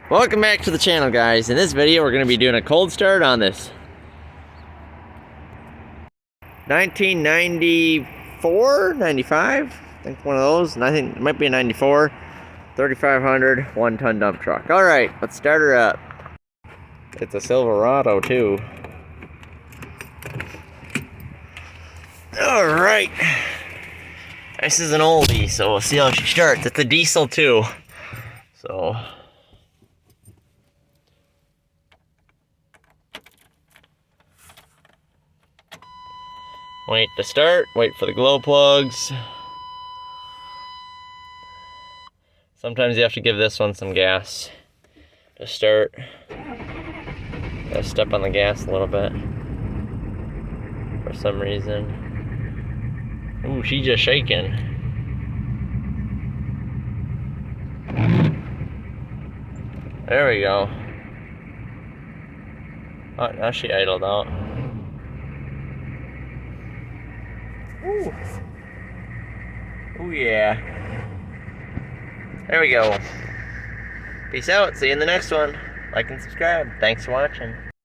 Welcome back to the channel, guys. In this video we're going to be doing a cold start on this 1994, 95, I think one of those, and I think it might be a 94 3500 1-ton dump truck. Alright, let's start her up. It's a Silverado too. Alright, this is an oldie, so we'll see how she starts. It's a diesel too, so wait to start, wait for the glow plugs. Sometimes you have to give this one some gas to start. Gotta step on the gas a little bit for some reason. Ooh, she's just shaking. There we go. Oh, now she idled out. Ooh. Ooh, yeah. There we go. Peace out. See you in the next one. Like and subscribe. Thanks for watching.